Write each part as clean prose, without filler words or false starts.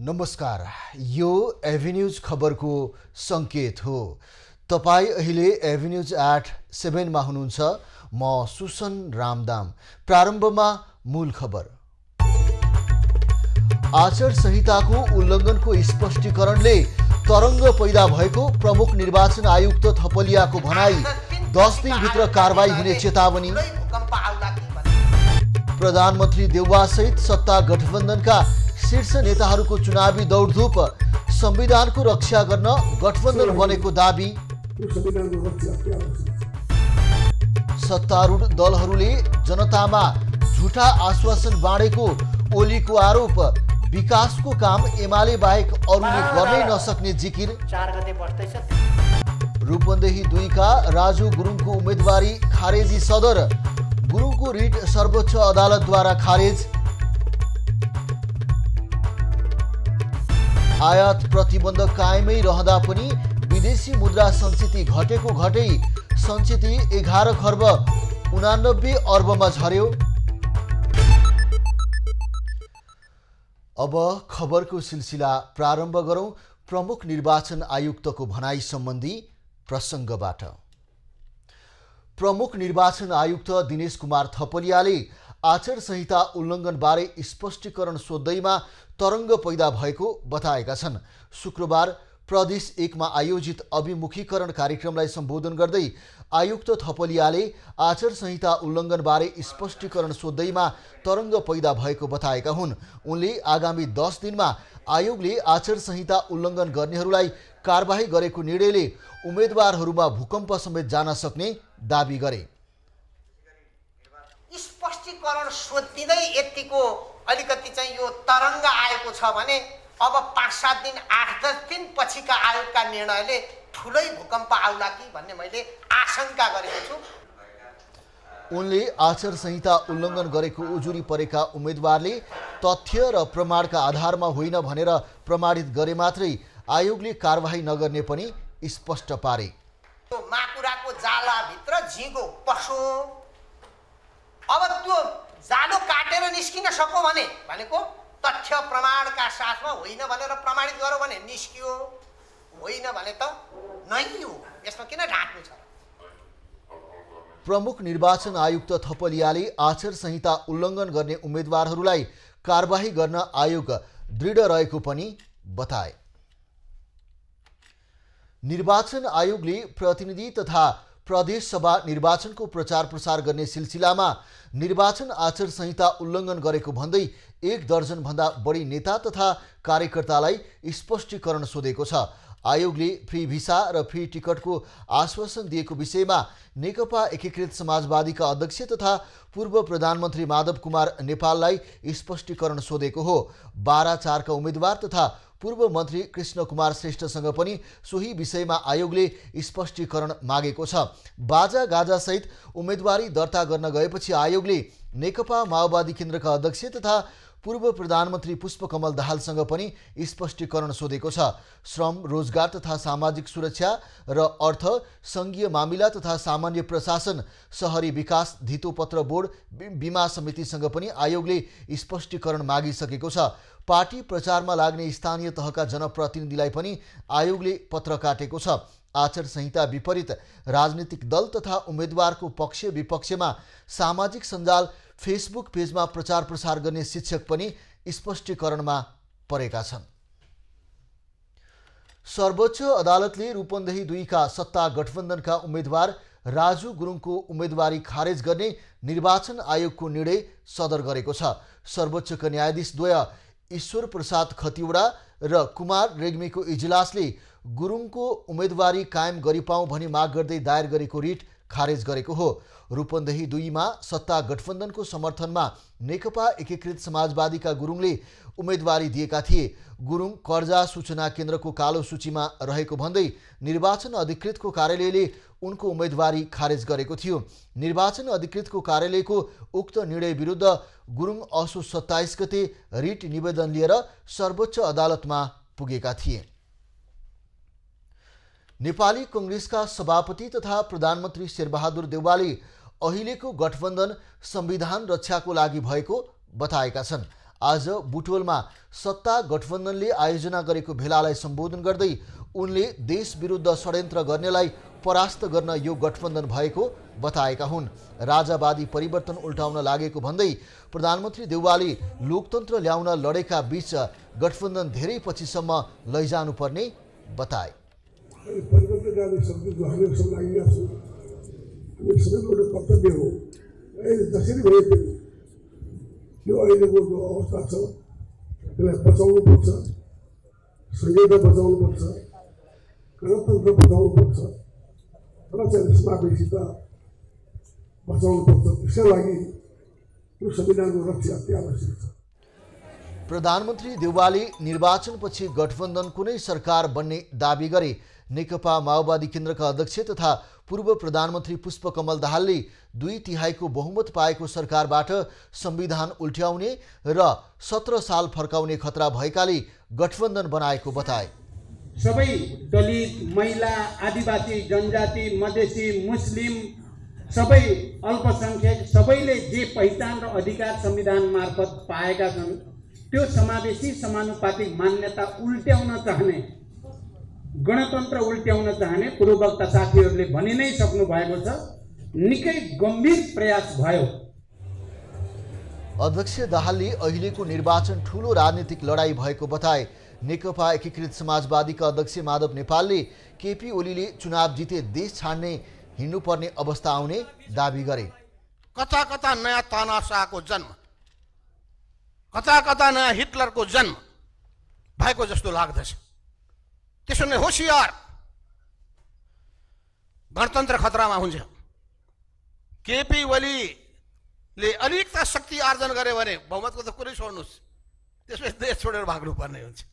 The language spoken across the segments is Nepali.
नमस्कार, यो एभिन्यूज खबरको संकेत हो। तपाई अहिले एभिन्यूज एट 7 मा हुनुहुन्छ। म सुसन रामदाम। प्रारम्भमा मूल खबर। आचार संहिताको उल्लङ्घनको स्पष्टीकरणले तरङ्ग पैदा भएको प्रमुख निर्वाचन आयुक्त थपलियाको भनाई। 10 दिनभित्र कारबाही हुने चेतावनी। प्रधानमन्त्री देउवा सहित सत्ता गठबन्धनका शीर्ष नेताहरूको चुनावी दौडधुप। संविधानको रक्षा गर्न गठबन्धन बनेको दाबी। सत्तारूढ दलहरूले जनतामा झुटा आश्वासन बाँडेको ओलीको आरोप। विकासको काम एमाले बाहेक अरूले गर्नै नसक्ने जिकिर। 4 गते बढ्दैछ। रूपन्देही 2 का राजु गुरुङको उम्मेदवारी खारेजी सदर। गुरुङको रिट सर्वोच्च अदालतद्वारा खारेज। आयात प्रतिबन्ध कायमै रहँदा पनि विदेशी मुद्रा सञ्चिति घटेको घटै सञ्चिति 11 खर्ब 89 अर्बमा झर्यो। अब खबरको सिलसिला प्रारम्भ गरौं प्रमुख निर्वाचन आयुक्तको भनाई सम्बन्धी प्रसङ्गबाट। प्रमुख निर्वाचन आयुक्त दिनेश कुमार थपलियाले आचार संहिता उल्लङ्घनबारे स्पष्टीकरण सोध्दैमा तरङ्ग पैदा भएको बताएका छन्। शुक्रबार प्रदेश 1 मा आयोजित अभिमुखीकरण कार्यक्रमलाई सम्बोधन गर्दै आयुक्त थपलियाले आचार संहिता उल्लङ्घनबारे स्पष्टीकरण सोध्दैमा तरङ्ग पैदा भएको बताएका हुन्। उनले आगामी 10 दिनमा आयोगले आचार संहिता उल्लङ्घन गर्नेहरूलाई कारबाही गरेको निर्णयले उम्मेदवारहरूमा भूकम्प समेत जान सक्ने दाबी गरे। स्पष्टीकरण सोधिँदै यतिको अलिकति चाहिँ यो तरङ्ग आएको छ भने अब 5-7 दिन 8-10 दिन पछिका आयोगका निर्णयले ठुलै भूकम्प आउला कि भन्ने मैले आशंका गरेको छु। उनले आचार संहिता उल्लङ्घन गरेको उजुरी परेका उम्मेदवारले तथ्य र प्रमाणका आधारमा होइन भनेर प्रमाणित गरे मात्रै आयोगले कारबाही नगर्ने पनि स्पष्ट पारे। त्यो माकुराको जालाभित्र झिगो पसो, अब त्यो जालो काटेर निस्किन सक्यो भने भनेको तथ्य प्रमाणका साथमा होइन भनेर प्रमाणित गर्यो भने निस्कियो, होइन भने त नै हो। यसमा किन ढाक्नु छ? प्रमुख निर्वाचन आयुक्त थपलियाले आचार संहिता उल्लङ्घन गर्ने उम्मेदवारहरूलाई कारबाही गर्न आयोग दृढ रहेको पनि बताए। निर्वाचन आयोगले प्रतिनिधि तथा प्रदेश सभा निर्वाचनको प्रचार प्रसार गर्ने सिलसिलामा निर्वाचन आचार संहिता उल्लङ्घन गरेको भन्दै 1 दर्जन भन्दा बढी नेता तथा कार्यकर्तालाई स्पष्टीकरण सोधेको छ। आयोगले फ्री भिसा र फ्री टिकटको आश्वासन दिएको विषयमा नेकपा एकीकृत समाजवादीका अध्यक्ष तथा पूर्व प्रधानमन्त्री माधव कुमार नेपाललाई स्पष्टीकरण सोधेको हो। 12-4 का उम्मेदवार तथा पूर्व मन्त्री कृष्ण कुमार श्रेष्ठसँग पनि सोही विषयमा आयोगले स्पष्टीकरण मागेको छ। बाजा गाजा सहित उम्मेदवारी दर्ता गर्न गएपछि आयोगले नेकपा माओवादी केन्द्रका अध्यक्ष तथा पूर्व प्रधानमन्त्री पुष्पकमल दाहालसँग पनि स्पष्टीकरण सोधेको छ। श्रम, रोजगार तथा सामाजिक सुरक्षा र अर्थ, सङ्घीय मामिला तथा सामान्य प्रशासन, शहरी विकास, धितोपत्र बोर्ड, बीमा समितिसँग पनि आयोगले स्पष्टीकरण मागिसकेको छ। पार्टी प्रचारमा लाग्ने स्थानीय तहका जनप्रतिनिधिलाई पनि आयोगले पत्र काटेको छ। आचार संहिता विपरीत राजनीतिक दल तथा उम्मेदवारको पक्ष विपक्षमा सामाजिक सञ्जाल फेसबुक पेजमा प्रचार प्रसार गर्ने शिक्षक पनि स्पष्टीकरणमा परेका छन्। सर्वोच्च अदालतले रूपन्देही 2 का सत्ता गठबन्धनका उम्मेदवार राजु गुरुङको उम्मेदवारी खारेज गर्ने निर्वाचन आयोगको निर्णय सदर गरेको छ। सर्वोच्चका न्यायाधीश द्वय ईश्वर प्रसाद खतिवडा र कुमार रेग्मीको इजलासले गुरुङको उम्मेदवारी कायम गरिपाऊँ भनी माग गर्दै दायर गरेको रिट खारेज गरेको हो। रूपन्देही 2 मा सत्ता गठबन्धनको समर्थनमा नेकपा एकीकृत समाजवादीका गुरुङले उम्मेदवारी दिएका थिए। गुरुङ कर्जा सूचना केन्द्रको कालो सूचीमा रहेको भन्दै निर्वाचन अधिकृतको कार्यालयले उनको उम्मेदवारी खारेज गरेको थियो। निर्वाचन अधिकृतको कार्यालयको उक्त निर्णय विरुद्ध गुरुङ असो 27 गते रिट निवेदन लिएर सर्वोच्च अदालतमा पुगेका थिए। नेपाली कांग्रेसका सभापति तथा प्रधानमन्त्री शेरबहादुर देउवाले अहिलेको गठबन्धन संविधान रक्षाको लागि भएको बताएका छन्। आज बुटवलमा सत्ता गठबन्धनले आयोजना गरेको भेलालाई सम्बोधन गर्दै उनले देश विरुद्ध षड्यन्त्र गर्नेलाई परास्त गर्न यो गठबन्धन भएको बताएका हुन्। राजावादी परिवर्तन उल्टाउन लागेको भन्दै प्रधानमन्त्री देउवाले लोकतन्त्र ल्याउन लडेका बीच गठबन्धन धेरै पछिसम्म लैजानुपर्ने बताए। परिवर्तनकारी शब्द जो हामीहरू सब लागिरहेका छौँ, हामी सबैको एउटा कर्तव्य हो। जसरी भए पनि यो अहिलेको जो अवस्था छ त्यसलाई बचाउनुपर्छ, संहिता बचाउनुपर्छ, गणतन्त्र बचाउनुपर्छ र चाहिँ समावेशिता बचाउनुपर्छ। त्यसका लागि यो संविधानको रक्षा अति आवश्यक छ। प्रधानमन्त्री देउवाले निर्वाचनपछि गठबन्धन कुनै सरकार बन्ने दाबी गरे। नेकपा माओवादी केन्द्रका अध्यक्ष तथा पूर्व प्रधानमन्त्री पुष्पकमल दाहालले 2/3 बहुमत पाएको सरकारबाट संविधान उल्ट्याउने र 17 साल फर्काउने खतरा भएकाले गठबन्धन बनाएको बताए। सबै दलित, महिला, आदिवासी, जनजाति, मधेसी, मुस्लिम, सबै अल्पसंख्यक सबैले जे पहिचान र अधिकार संविधान मार्फत पाएका छन् त्यो समावेशी समानुपातिक मान्यता उल्ट्याउन चाहने, गणतन्त्र उल्ट्याउन चाहने पूर्ववक्ता साथीहरूले भनि नै सक्नु भएको छ। निकै गम्भीर प्रयास भयो। अध्यक्ष दाहालले अहिलेको निर्वाचन ठूलो राजनीतिक लडाई भएको बताए। नेकपा एकीकृत समाजवादीका अध्यक्ष माधव नेपालले केपी ओलीले चुनाव जिते देश छाड्ने हिँड्नुपर्ने अवस्था आउने दाबी गरे। कता कता नयाँ तानाशाहको जन्म, कता कता नयाँ हिटलरको जन्म भएको जस्तो लाग्दछ। त्यसो नै होशियार, गणतन्त्र खतरामा हुन्छ। केपी ओलीले अलिकता शक्ति आर्जन गर्यो भने बहुमतको त कुरै छोड्नुहोस्, त्यसपछि देश छोडेर भाग्नुपर्ने हुन्छ।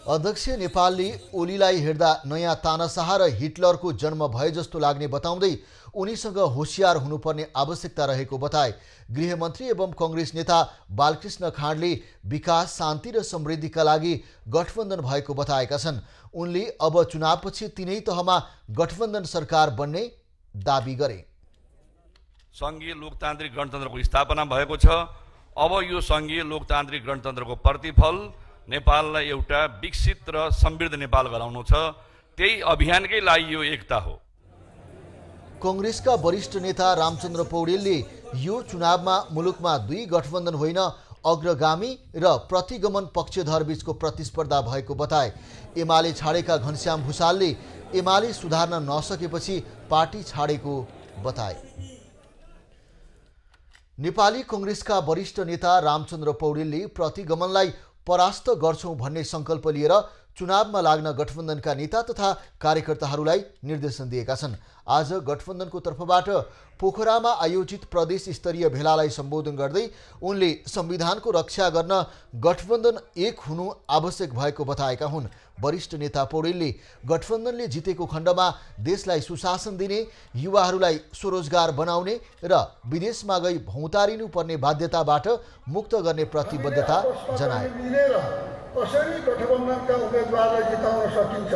अध्यक्ष नेपालले ओलीलाई हेर्दा नयाँ तानाशाह र हिटलरको जन्म भए जस्तो लाग्ने बताउँदै उनीसँग होशियार हुनुपर्ने आवश्यकता रहेको बताए। गृहमन्त्री एवं कांग्रेस नेता बालकृष्ण खाँडले विकास, शान्ति र समृद्धिका लागि गठबन्धन भएको बताएका छन्। उनले अब चुनावपछि तीनै तहमा गठबन्धन सरकार बन्ने दाबी गरे। संघीय लोकतान्त्रिक गणतन्त्रको स्थापना भएको छ। अब यो संघीय लोकतान्त्रिक गणतन्त्रको प्रतिफल नेपाललाई एउटा विकसित र समृद्ध नेपाल गराउनु छ। त्यही अभियानकै लागि यो एकता हो। कांग्रेसका वरिष्ठ नेता रामचन्द्र पौडेलले यो चुनावमा मुलुकमा 2 गठबन्धन होइन अग्रगामी र प्रतिगमन पक्षधर बीचको प्रतिस्पर्धा भएको बताए। एमाले छाडेका घनश्याम भुसालले एमाले सुधार्न नसकेपछि पार्टी छाडेको बताए। नेपाली कांग्रेसका वरिष्ठ नेता रामचन्द्र पौडेलले प्रतिगमनलाई परास्त गर्छौं भन्ने संकल्प लिएर चुनावमा लाग्न गठबन्धनका नेता तथा कार्यकर्ताहरूलाई निर्देशन दिएका छन्। आज गठबन्धनको तर्फबाट पोखरामा आयोजित प्रदेश स्तरीय भेलालाई सम्बोधन गर्दै उनले संविधानको रक्षा गर्न गठबन्धन एक हुनु आवश्यक भएको बताएका हुन्। वरिष्ठ नेता पौडेलले गठबन्धनले जितेको खण्डमा देशलाई सुशासन दिने, युवाहरूलाई स्वरोजगार बनाउने र विदेशमा गई भौतारिनु पर्ने बाध्यताबाट मुक्त गर्ने प्रतिबद्धता जनाए। कसरी गठबन्धनका उम्मेदवारलाई जिताउन सकिन्छ,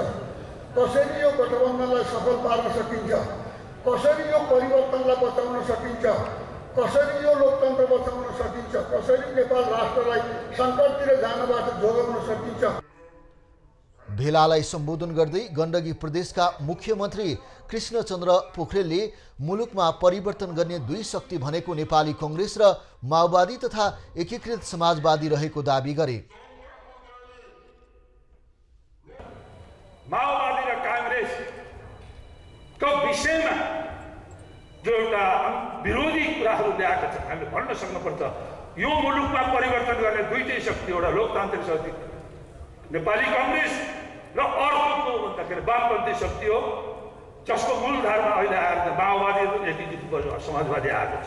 कसरी यो गठबन्धनलाई सफल पार्न सकिन्छ, कसरी यो परिवर्तनलाई बचाउन सकिन्छ, कसरी यो लोकतन्त्र बचाउन सकिन्छ, कसरी नेपाल राष्ट्रलाई सङ्कटतिर जानबाट जोगाउन सकिन्छ। भेलालाई सम्बोधन गर्दै गण्डकी प्रदेशका मुख्यमन्त्री कृष्णचन्द्र पोखरेलले मुलुकमा परिवर्तन गर्ने 2 शक्ति भनेको नेपाली कांग्रेस र माओवादी तथा एकीकृत समाजवादी रहेको दाबी गरे। माओवादी र कांग्रेसको विषयमा जो एउटा विरोधी कुराहरू ल्याएका छन्, हामीले भन्न सक्नुपर्छ यो मुलुकमा परिवर्तन गर्ने 2टै शक्ति, एउटा लोकतान्त्रिक शक्ति नेपाली कांग्रेस र अर्को भन्दाखेरि वामपन्थी शक्ति हो, जसको मूलधारमा अहिले आएर माओवादी र एकीकृत समाजवादी आएको छ।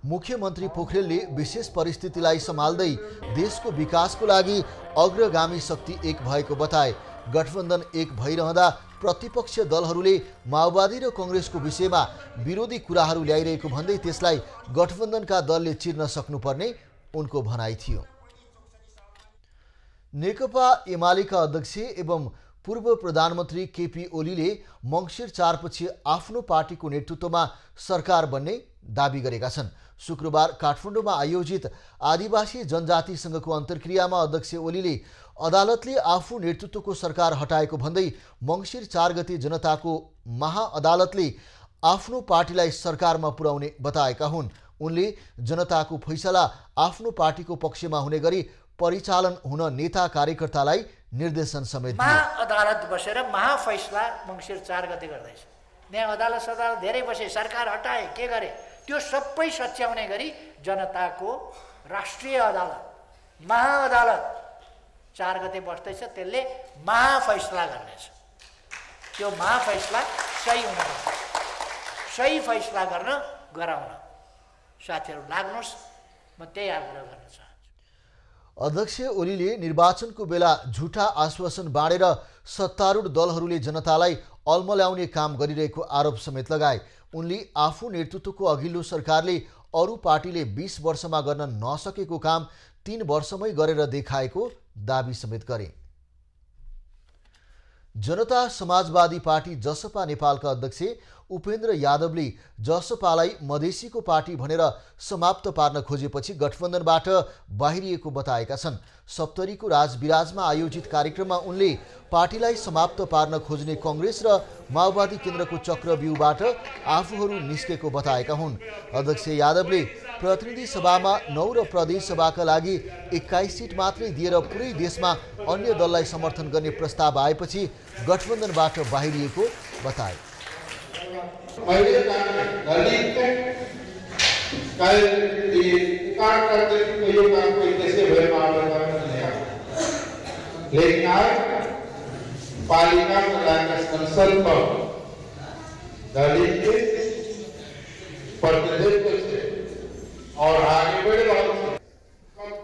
मुख्यमन्त्री पोखरेलले विशेष परिस्थितिलाई सम्हाल्दै देशको विकासको लागि अग्रगामी शक्ति एक भएको बताए। गठबन्धन एक भइरहँदा प्रतिपक्ष दलहरूले माओवादी र कांग्रेसको विषयमा विरोधी कुराहरू ल्याइरहेको भन्दै त्यसलाई गठबन्धनका दलले चिर्न सक्नुपर्ने उनको भनाइ थियो। नेकपा एमालेका अध्यक्ष एवं पूर्व प्रधानमन्त्री केपी ओलीले मङ्सिर 4 पछि आफ्नो पार्टीको नेतृत्वमा सरकार बन्ने दाबी गरेका छन्। शुक्रबार काठमाडौँमा आयोजित आदिवासी जनजाति संघको अन्तर्क्रियामा अध्यक्ष ओलीले अदालतले आफू नेतृत्वको सरकार हटाएको भन्दै मङ्सिर 4 गते जनताको महाअदालतले आफ्नो पार्टीलाई सरकारमा पुर्याउने बताएका हुन्। उनले जनताको फैसला आफ्नो पार्टीको पक्षमा हुने गरी परिचालन हुन नेता कार्यकर्तालाई निर्देशन समेत दिए। महाअदालत बसेर महाफैसला मङ्सिर 4 गते गर्दैछ। न्याय अदालत धेरै बसे, सरकार हटाए, के गरे, त्यो सबै सच्याउने गरी जनताको राष्ट्रिय अदालत महाअदालत 4 गते बस्दैछ। त्यसले महाफैसला गर्नेछ। त्यो महाफैसला सही हुनुपर्छ। सही फैसला गर्न गराउन साथीहरू लाग्नुहोस्, म त्यही आग्रह गर्न चाहन्छु। अध्यक्ष ओलीले निर्वाचनको बेला झुटा आश्वासन बाँडेर सत्तारूढ दलहरूले जनतालाई अल्मल्याउने काम गरिरहेको आरोप समेत लगाए। उनले आफू नेतृत्वको अघिल्लो सरकारले अरू पार्टीले 20 वर्षमा गर्न नसकेको काम 3 वर्षमै गरेर देखाएको दाबी समेत गरे। जनता समाजवादी पार्टी जसपा नेपालका अध्यक्ष उपेन्द्र यादवले जसपालाई मधेसीको पार्टी भनेर समाप्त पार्न खोजेपछि गठबन्धनबाट बाहिरिएको बताएका छन्। सप्तरीको राजविराजमा आयोजित कार्यक्रममा उनले पार्टीलाई समाप्त पार्न खोज्ने कांग्रेस र माओवादी केन्द्रको चक्रव्यूहबाट आफूहरू निस्केको बताएका हुन्। अध्यक्ष यादवले प्रतिनिधि सभामा 9 र प्रदेश सभाका लागि 21 सिट मात्रै दिएर पुरै देशमा अन्य दललाई समर्थन गर्ने प्रस्ताव आएपछि गठबन्धनबाट बाहिरिएको बताए। लेकिन आज पालिका संसद पर दलित के प्रतिनिधित्व और आगे बढ़ रहा है।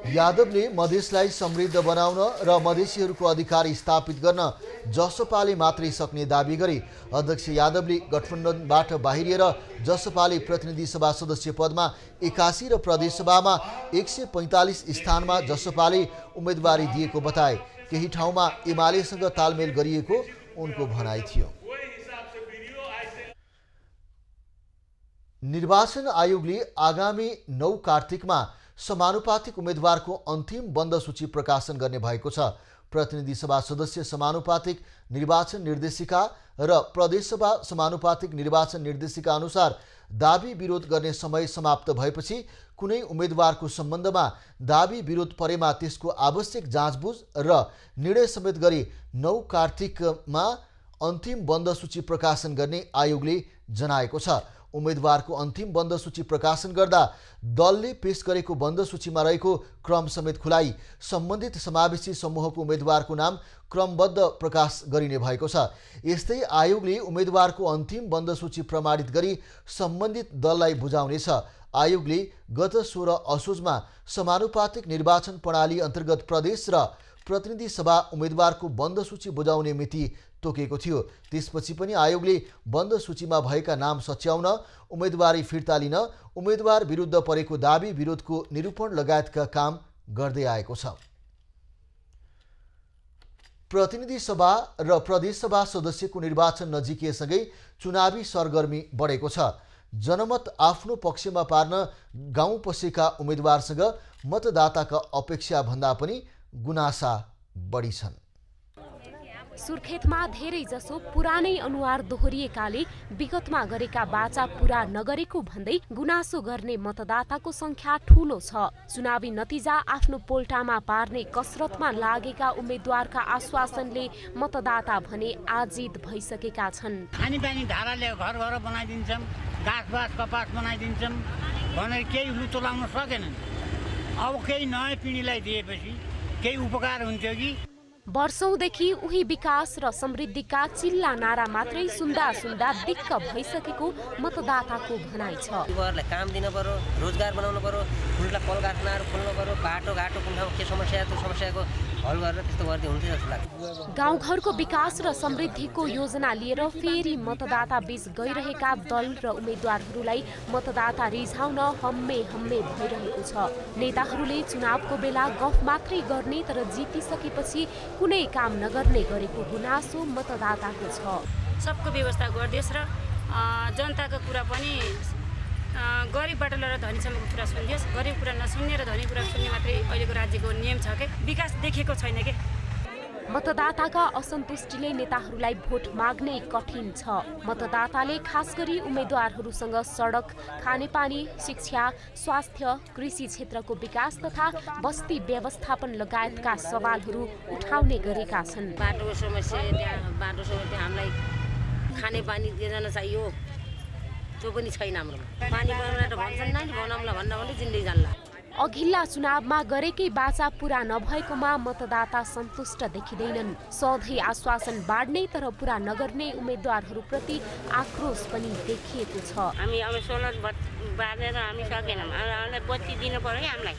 यादवले मधेसलाई समृद्ध बनाउन र मधेसीहरूको अधिकार स्थापित गर्न जसपाले मात्रै सक्ने दाबी गरे। अध्यक्ष यादवले गठबन्धनबाट बाहिरिएर जसपाले प्रतिनिधि सभा सदस्य पदमा 81 र प्रदेश सभामा 145 स्थानमा जसपाले उम्मेदवारी दिएको बताए। केही ठाउँमा एमालेसँग तालमेल गरिएको उनको भनाइ थियो। निर्वाचन आयोगले आगामी 9 कार्तिकमा समानुपातिक उम्मेदवारको अन्तिम बन्द सूची प्रकाशन गर्ने भएको छ। प्रतिनिधि सभा सदस्य समानुपातिक निर्वाचन निर्देशिका र प्रदेशसभा समानुपातिक निर्वाचन निर्देशिका अनुसार दाबी विरोध गर्ने समय समाप्त भएपछि कुनै उम्मेदवारको सम्बन्धमा दाबी विरोध परेमा त्यसको आवश्यक जाँचबुझ र निर्णय समेत गरी 9 कार्तिकमा अन्तिम बन्द सूची प्रकाशन गर्ने आयोगले जनाएको छ। उम्मेदवारको अन्तिम बन्द सूची प्रकाशन गर्दा दलले पेश गरेको बन्द सूचीमा रहेको क्रम समेत खुलाई सम्बन्धित समावेशी समूहको उम्मेदवारको नाम क्रमबद्ध प्रकाश गरिने भएको छ। यस्तै आयोगले उम्मेदवारको अन्तिम बन्द सूची प्रमाणित गरी सम्बन्धित दललाई बुझाउनेछ। आयोगले गत 16 असोजमा समानुपातिक निर्वाचन प्रणाली अन्तर्गत प्रदेश र प्रतिनिधि सभा उम्मेदवारको बन्द सूची बुझाउने मिति तोकेको थियो। त्यसपछि पनि आयोगले बन्द सूचीमा भएका नाम सच्याउन, उम्मेदवारी फिर्ता लिन, उम्मेदवार विरुद्ध परेको दाबी विरोधको निरूपण लगायतका काम गर्दै आएको छ। प्रतिनिधि सभा र प्रदेश सभा सदस्यको निर्वाचन नजिकिएसँगै चुनावी सरगर्मी बढेको छ। जनमत आफ्नो पक्षमा पार्न गाउँ पसेका उम्मेदवारसँग मतदाताका अपेक्षा भन्दा पनि गुनासा बढी छन्। सुर्खेतमा धेरै जसो पुरानै अनुहार दोहोरिएकाले विगतमा गरेका बाचा पूरा नगरेको भन्दै गुनासो गर्ने मतदाताको संख्या ठूलो छ। चुनावी नतिजा आफ्नो पोल्टामा पार्ने कसरतमा लागेका उम्मेद्वारका आश्वासनले मतदाता भने आजित भइसकेका छन्। खानेपानी धाराले घर घर बनाइदिन्छौँ, घाँसबास कपास बनाइदिन्छौँ भनेर केही लुचो लाउन सकेनन्। अब केही नयाँ पिँढीलाई दिएपछि केही उपकार हुन्थ्यो कि? वर्षौंदेखि उही विकास र समृद्धिका चिल्ला नारा मात्रै सुन्दा सुन्दा दिक्क भइसकेको मतदाताको भनाइ छ। युवाहरूलाई काम दिन पर्यो, रोजगार बनाउनु पर्यो, ठुल्ठुला कल कारखानाहरू खोल्नु पर्यो, बाटोघाटो कुन ठाउँमा के समस्या त्यो समस्याको हल गरेर त्यस्तो गर्दै हुन्थ्यो जस्तो लाग्छ। गाउँघरको विकास र समृद्धिको योजना लिएर फेरि मतदाता बीच गइरहेका दल र उम्मेद्वारहरूलाई मतदाता रिझाउन हम्मे हम्मे भइरहेको छ। नेताहरूले चुनावको बेला गफ मात्रै गर्ने तर जितिसकेपछि कुनै काम नगर्ने गरेको गुनासो मतदाताको छ। सबको व्यवस्था गर्दियोस् र जनताको कुरा पनि गरिबबाट लिएर धनीसम्मको कुरा सुनियोस्, गरिब कुरा नसुन्ने र धनी कुरा सुन्ने मात्रै अहिलेको राज्यको नियम छ के विकास देखेको छैन के। मतदाताका असन्तुष्टिले नेताहरूलाई भोट माग्नै कठिन छ। मतदाताले खास गरी उम्मेद्वारहरूसँग सडक, खानेपानी, शिक्षा, स्वास्थ्य, कृषि क्षेत्रको विकास तथा बस्ती व्यवस्थापन लगायतका सवालहरू उठाउने गरेका छन्। बाटोको समस्या हामीलाई खानेपानी दिन चाहियो, त्यो पनि छैन हाम्रोमा। पानी बनाउन भन्छन् नै बनाउँला भन्दा पनि जिन्दगी जान्ला। अघिल्ला चुनावमा गरेकै बाचा पूरा नभएकोमा मतदाता सन्तुष्ट देखिँदैनन्। सधैँ आश्वासन बाँड्ने तर पूरा नगर्ने उम्मेद्वारहरूप्रति आक्रोश पनि देखिएको छ। हामी अब सोलर बाँधेर हामी सकेनौँ, हामीलाई बत्ती दिनु पर्यो कि हामीलाई।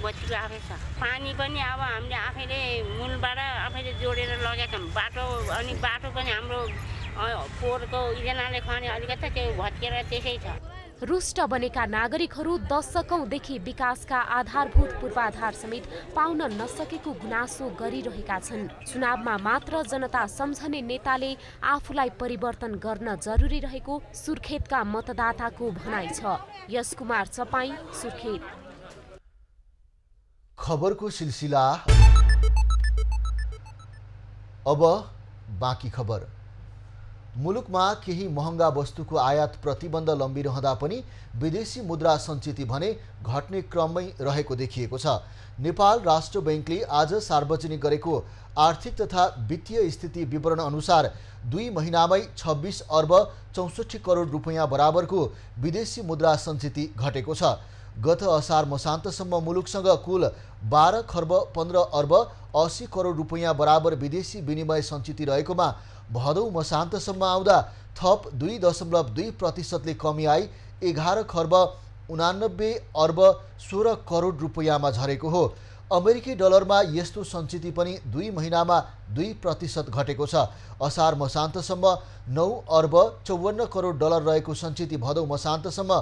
बत्तीको आफै छ, पानी पनि अब हामीले आफैले मूलबाट आफैले जोडेर लगेका छौँ। बाटो अनि बाटो पनि हाम्रो पोहोरको इजनाले खने अलिकति त्यो भत्केर त्यसै छ। रुष्ट बनेका नागरिकहरू दशकौंदेखि विकासका आधारभूत पूर्वाधार समेत पाउन नसकेको गुनासो गरिरहेका छन्। चुनावमा मात्र जनता सम्झने नेताले आफूलाई परिवर्तन गर्न जरुरी रहेको सुर्खेतका मतदाताको भनाइ छ। यस कुमार चपाई, सुर्खेत। खबरको सिलसिला अब बाँकी खबर। मुलुकमा केही महँगा वस्तुको आयात प्रतिबन्ध लम्बिरहँदा पनि विदेशी मुद्रा सञ्चित भने घट्ने क्रममै रहेको देखिएको छ। नेपाल राष्ट्र बैंकले आज सार्वजनिक गरेको आर्थिक तथा वित्तीय स्थिति विवरण अनुसार 2 महिनामै 26 अर्ब 64 करोड रुपैयाँ बराबरको विदेशी मुद्रा सञ्चिति घटेको छ। गत असार मसान्तसम्म मुलुकसँग कुल 12 खर्ब 15 अर्ब 80 करोड रुपैयाँ बराबर विदेशी विनिमय सञ्चिति रहेकोमा भदौ मसान्तसम्म आउँदा थप 2.2% कमी आई 11 खर्ब 89 अर्ब 16 करोड रुपैयाँमा झरेको हो। अमेरिकी डलरमा यस्तो सञ्चिति पनि 2 महिनामा 2% घटेको छ। असार मसान्तसम्म 9 अर्ब 54 करोड डलर रहेको सञ्चिति भदौ मसान्तसम्म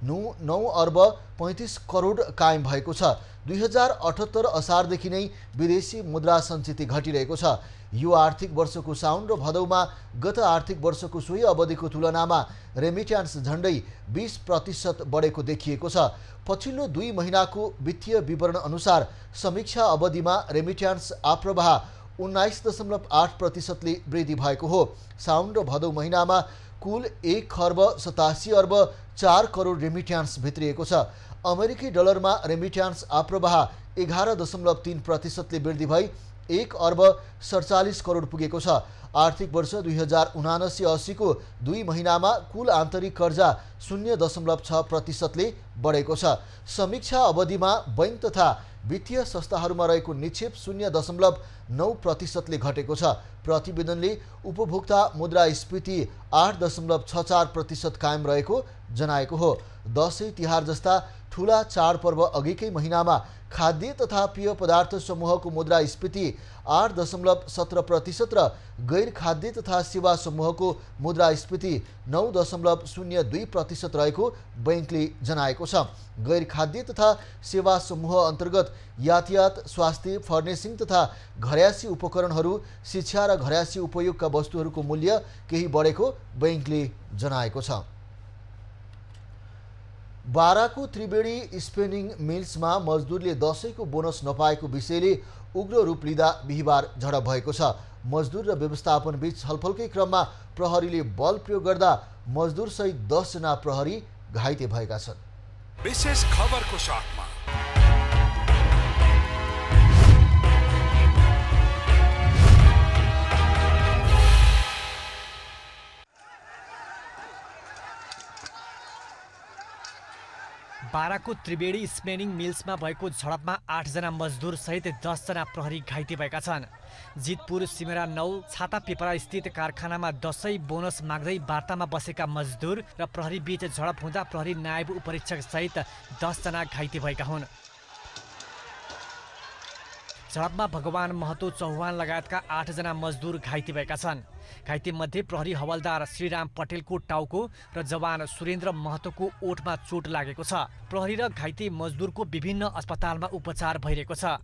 9 अर्ब 35 करोड कायम भएको छ। 2078 असारदेखि नै विदेशी मुद्रा सञ्चिति घटिरहेको छ। यो आर्थिक वर्षको साउन र भदौमा गत आर्थिक वर्षको सोही अवधिको तुलनामा रेमिट्यान्स झण्डै 20% बढेको देखिएको छ। पछिल्लो 2 महिनाको वित्तीय विवरण अनुसार समीक्षा अवधिमा रेमिट्यान्स आप्रवाह 19.8% ले वृद्धि भएको हो। साउन र भदौ महिनामा कुल 1 खर्ब 87 अर्ब 4 करोड रेमिट्यान्स भित्रिएको छ। अमेरिकी डलरमा रेमिट्यान्स आप्रवाह 11.3% ले वृद्धि भई 1 अर्ब 47 करोड पुगेको छ। आर्थिक वर्ष 2079-80 को 2 महिनामा कुल आन्तरिक कर्जा 0.6% ले बढेको छ। समीक्षा अवधिमा बैंक तथा वित्तीय संस्थाहरूमा रहेको निक्षेप 0.9% ले घटेको छ। प्रतिवेदनले उपभोक्ता मुद्रास्फीति 8.64% कायम रहेको जनाएको हो। दशैं तिहार जस्ता ठूला चाडपर्व अघिकै महिनामा खाद्य तथा पेय पदार्थ समूहको मुद्रास्फीति 8.17% र गैर खाद्य तथा सेवा समूहको मुद्रास्फीति 9.02% रहेको बैंकले जनाएको छ। गैर खाद्य तथा सेवा समूह अन्तर्गत यातायात, स्वास्थ्य, फर्नेसिङ तथा घरयासी उपकरणहरू, शिक्षा र घरयासी उपयोगका वस्तुहरूको मूल्य केही बढेको बैंकले जनाएको छ। बाराको त्रिवेणी स्पिनिङ मिल्समा मजदुरले दशैंको बोनस नपाएको विषयले उग्र रूप लिँदा बिहिबार झडप भएको छ। मजदुर र व्यवस्थापन बीच छलफलकै क्रममा प्रहरीले बल प्रयोग गर्दा मजदुर सहित 10 जना प्रहरी घाइते भएका छन्। विशेष खबरको साथमा बाराको त्रिवेणी स्पिनिङ मिल्समा भएको झडपमा 8 जना मजदुर सहित 10 जना प्रहरी घाइते भएका छन्। जितपुर सिमेरा 9 छाता पेपरा स्थित कारखानामा दशैं बोनस माग्दै वार्तामा बसेका मजदुर र प्रहरी बीच झडप हुँदा प्रहरी नायब उपरीक्षक सहित 10 जना घाइते भएका हुन्। झडपमा भगवान महतो चौहान लगायतका 8 जना मजदुर घाइते भएका छन्। घाइते मध्ये प्रहरी हवलदार श्रीराम पटेलको टाउको र जवान सुरेन्द्र महतोको ओठमा चोट लागेको छ। प्रहरी र घाइते मजदुरको विभिन्न अस्पतालमा उपचार भइरहेको छ।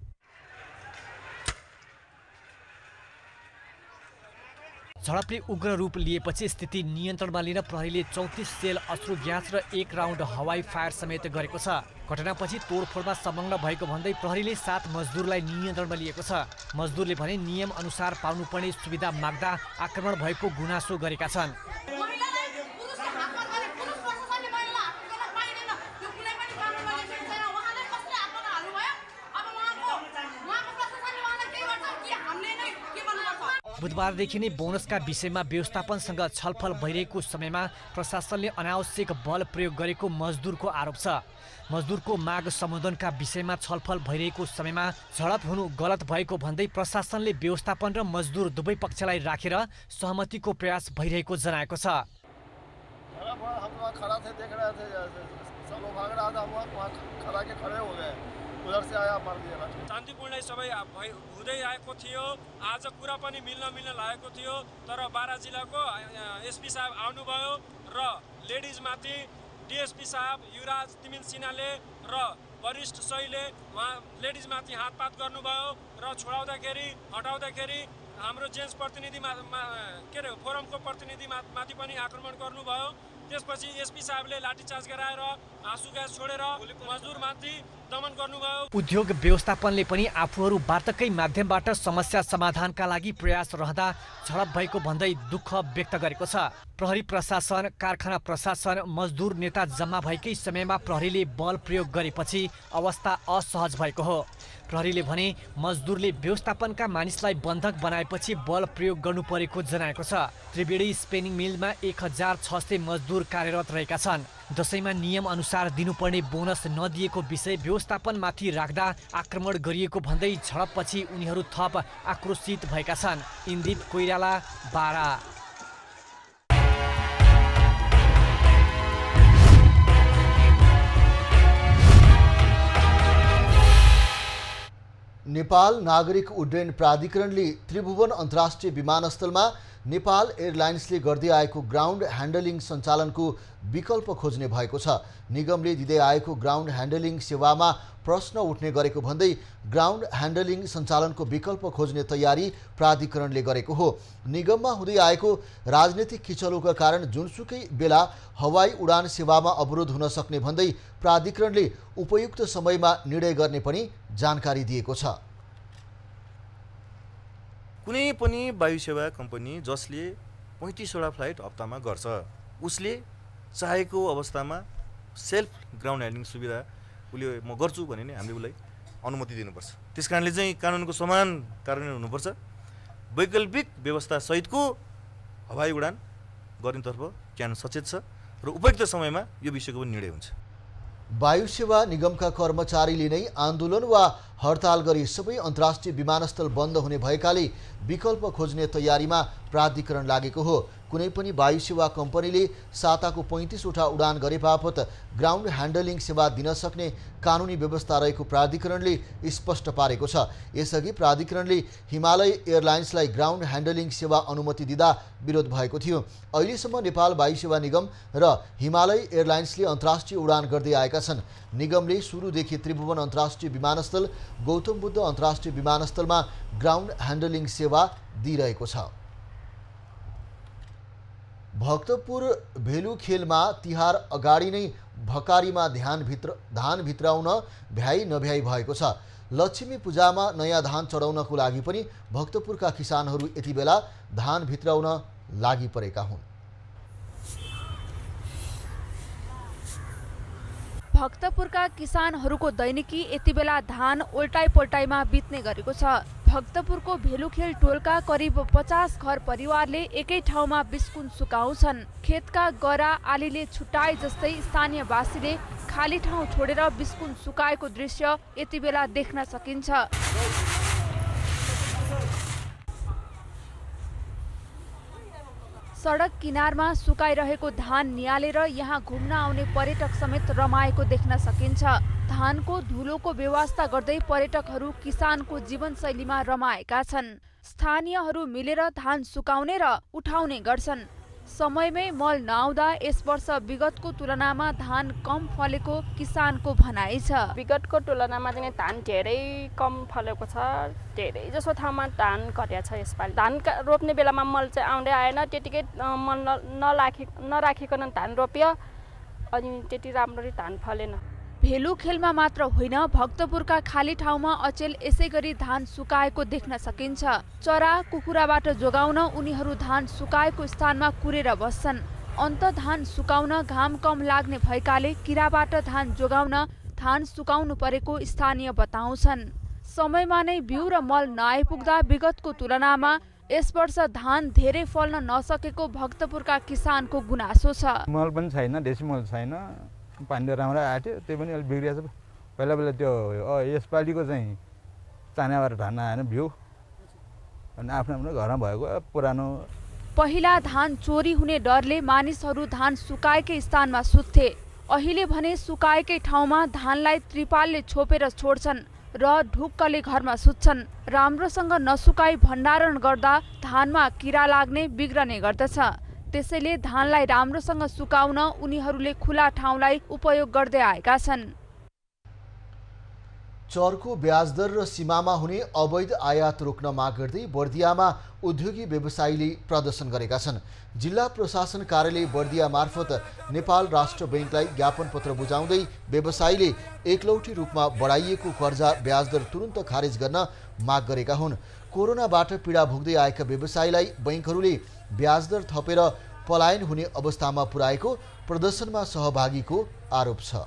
झडपले उग्र रूप लिएपछि स्थिति नियन्त्रणमा लिन प्रहरीले 34 सेल अश्रु ग्यास र 1 राउन्ड हवाई फायर समेत गरेको छ। घटनापछि तोडफोडमा संलग्न भएको भन्दै प्रहरीले 7 मजदुरलाई नियन्त्रणमा लिएको छ। मजदुरले भने नियम अनुसार पाउनुपर्ने सुविधा माग्दा आक्रमण भएको गुनासो गरेका छन्। बुधबारदेखि नै बोनसका विषयमा व्यवस्थापनसँग छलफल भइरहेको समयमा प्रशासनले अनावश्यक बल प्रयोग गरेको मजदुरको आरोप छ। मजदुरको माग सम्बोधनका विषयमा छलफल भइरहेको समयमा झडप हुनु गलत भएको भन्दै प्रशासनले व्यवस्थापन र मजदुर दुवै पक्षलाई राखेर सहमतिको प्रयास भइरहेको जनाएको छ। शान्तिपूर्ण सबै हुँदै आएको थियो। आज कुरा पनि मिल्न लागेको थियो, तर बारा जिल्लाको एसपी साहब आउनुभयो र लेडिजमाथि डिएसपी साहब युवराज तिमिल सिन्हाले र वरिष्ठ सहीले उहाँ लेडिजमाथि हातपात गर्नुभयो र छोडाउँदाखेरि हटाउँदाखेरि हाम्रो जेन्ट्स प्रतिनिधि के अरे फोरमको प्रतिनिधि माथि पनि आक्रमण गर्नुभयो। त्यसपछि एसपी साहबले लाठीचार्ज गराएर आँसु ग्यास छोडेर मजदुरमाथि दमन गर्नुभयो। उद्योग व्यवस्थापनले पनि आफूहरू वार्ताकै माध्यमबाट समस्या समाधानका लागि प्रयास रहँदा झडप भएको भन्दै दुःख व्यक्त गरेको छ। प्रहरी प्रशासन, कारखाना प्रशासन, मजदुर नेता जम्मा भएकै समयमा प्रहरीले बल प्रयोग गरेपछि अवस्था असहज भएको हो। प्रहरीले भने मजदुरले व्यवस्थापनका मानिसलाई बन्धक बनाएपछि बल प्रयोग गर्नु परेको जनाएको छ। त्रिवेणी स्पिनिङ मिलमा 1600 मजदुर कार्यरत रहेका छन्। दशैंमा नियम अनुसार दिनुपर्ने बोनस नदिएको विषय व्यवस्थापनमाथि राख्दा आक्रमण गरिएको भन्दै झडपपछि उनीहरू थप आक्रोशित भएका छन्। इन्दिप कोइराला, बारा। नेपाल नागरिक उड्डयन प्राधिकरणले त्रिभुवन अन्तर्राष्ट्रिय विमानस्थलमा नेपाल एयरलाइन्सले गर्दै आएको ग्राउन्ड ह्यान्डलिङ सञ्चालनको विकल्प खोज्ने भएको छ। निगमले दिँदै आएको ग्राउन्ड ह्यान्डलिङ सेवामा प्रश्न उठ्ने गरेको भन्दै ग्राउन्ड ह्यान्डलिङ सञ्चालनको विकल्प खोज्ने तयारी प्राधिकरणले गरेको हो। निगममा हुँदै आएको राजनीतिक किचलोका कारण जुनसुकै बेला हवाई उडान सेवामा अवरोध हुन सक्ने भन्दै प्राधिकरणले उपयुक्त समयमा निर्णय गर्ने पनि जानकारी दिएको छ। कुनै पनि वायु सेवा कम्पनी जसले 35वटा फ्लाइट हप्तामा गर्छ उसले चाहेको अवस्थामा सेल्फ ग्राउन्ड ह्यान्डलिङ सुविधा उसले म गर्छु भने नै हामीले उसलाई अनुमति दिनुपर्छ। त्यसकारणले चाहिँ कानुनको समान कार्यान्वयन हुनुपर्छ। वैकल्पिक व्यवस्था सहितको हवाई उडान गर्नेतर्फ क्यान सचेत छ र उपयुक्त समयमा यो विषयको पनि निर्णय हुन्छ। वायु सेवा निगमका कर्मचारीले नै आन्दोलन वा हडताल गरी सबै अन्तर्राष्ट्रिय विमानस्थल बन्द हुने भएकाले विकल्प खोज्ने तयारीमा प्राधिकरण लागेको हो। कुनै पनि वायु सेवा कम्पनीले साताको 35वटा उडान गरे बापत ग्राउन्ड ह्यान्डलिङ सेवा दिन सक्ने कानुनी व्यवस्था रहेको प्राधिकरणले स्पष्ट पारेको छ। यसअघि प्राधिकरणले हिमालय एयरलाइन्सलाई ग्राउन्ड ह्यान्डलिङ सेवा अनुमति दिँदा विरोध भएको थियो। अहिलेसम्म नेपाल वायु सेवा निगम र हिमालय एयरलाइन्सले अन्तर्राष्ट्रिय उडान गर्दै आएका छन्। निगमले सुरुदेखि त्रिभुवन अन्तर्राष्ट्रिय विमानस्थल, गौतम बुद्ध अन्तर्राष्ट्रिय विमानस्थलमा ग्राउन्ड ह्यान्डलिङ सेवा दिइरहेको छ। भक्तपुर भेलु खेलमा तिहार अगाडि नै भकारीमा धान भित्राउन भ्याइ नभ्याइ भएको छ। लक्ष्मी पूजामा नयाँ धान चढाउनको लागि पनि भक्तपुरका किसानहरू यति बेला धान भित्राउन लागि परेका हुन्। भक्तपुरका किसानहरूको दैनिकी यति बेला धान ओल्टाइ पोल्टाइमा बित्ने गरेको छ। भक्तपुरको भेलुखेल टोलका करिब 50 घर परिवारले एकै ठाउँमा बिस्कुन सुकाउँछन्। खेतका गरा आलीले छुट्टाए जस्तै स्थानीयवासीले खाली ठाउँ छोडेर बिस्कुन सुकाएको दृश्य यति बेला देख्न सकिन्छ। सडक किनारमा सुकाइरहेको धान नियालेर यहाँ घुम्न आउने पर्यटक समेत रमाएको देख्न सकिन्छ। धानको धुलोको व्यवस्था गर्दै पर्यटकहरू किसानको जीवनशैलीमा रमाएका छन्। स्थानीयहरू मिलेर धान सुकाउने र उठाउने गर्छन्। समयमै मल नआउँदा यस वर्ष विगतको तुलनामा धान कम फलेको किसानको भनाइ छ। विगतको तुलनामा चाहिँ धान धेरै कम फलेको छ। धेरै जसो ठाउँमा धान घटेको छ यसपालि। धान रोप्ने बेलामा मल चाहिँ आउँदै आएन, त्यतिकै मल नराखिकन धान रोप्यो, अनि त्यति राम्ररी धान फलेन। भेलु खेलमा मात्र होइन, भक्तपुरका खाली ठाउँमा अचेल यसै गरी धान सुकाएको देख्न सकिन्छ। चरा कुखुराबाट जोगाउन उनीहरू धान सुकाएको स्थानमा कुरेर बस्छन्। अन्त धान सुकाउन घाम कम लाग्ने भएकाले किराबाट धान जोगाउन धान सुकाउनु परेको स्थानीय बताउँछन्। समयमा नै बिउ र मल नआइपुग्दा विगतको तुलनामा यस वर्ष धान धेरै फल्न नसकेको भक्तपुरका किसानको गुनासो छ। मल पनि छैन, देशी मल छैन, पानी राम्रो आयो, त्यो पनि अलिक बिग्रिएको छ। पहिला त्यो यसपालिको चाहिँ चानाबाट धान आएन बिउ, अनि आफ्नो घरमा भएको पुरानो। पहिला धान चोरी हुने डरले मानिसहरू धान सुकाएकै स्थानमा सुत्थे। अहिले भने सुकाएकै ठाउँमा धानलाई त्रिपालले छोपेर छोड्छन् र ढुक्कले घरमा सुत्छन्। राम्रोसँग नसुकाई भण्डारण गर्दा धानमा किरा लाग्ने बिग्रने गर्दछ। त्यसैले धानलाई राम्रोसँग सुकाउन उनीहरूले खुला ठाउँलाई उपयोग गर्दै आएका छन्। चर्को ब्याज दर र सीमामा हुने अवैध आयात रोक्न माग गर्दै बर्दियामा उद्योगी व्यवसायीले प्रदर्शन गरेका छन्। जिल्ला प्रशासन कार्यालय बर्दिया मार्फत नेपाल राष्ट्र बैंकलाई ज्ञापन पत्र बुझाउँदै व्यवसायीले एकलौटी रूपमा बढाइएको कर्जा ब्याज दर तुरुन्त खारेज गर्न माग गरेका हुन्। कोरोनाबाट पीडा भोग्दै आएका व्यवसायीलाई बैंकहरूले ब्याज दर थपेर पलायन हुने अवस्थामा पुर्याएको प्रदर्शनमा सहभागीको आरोप छ।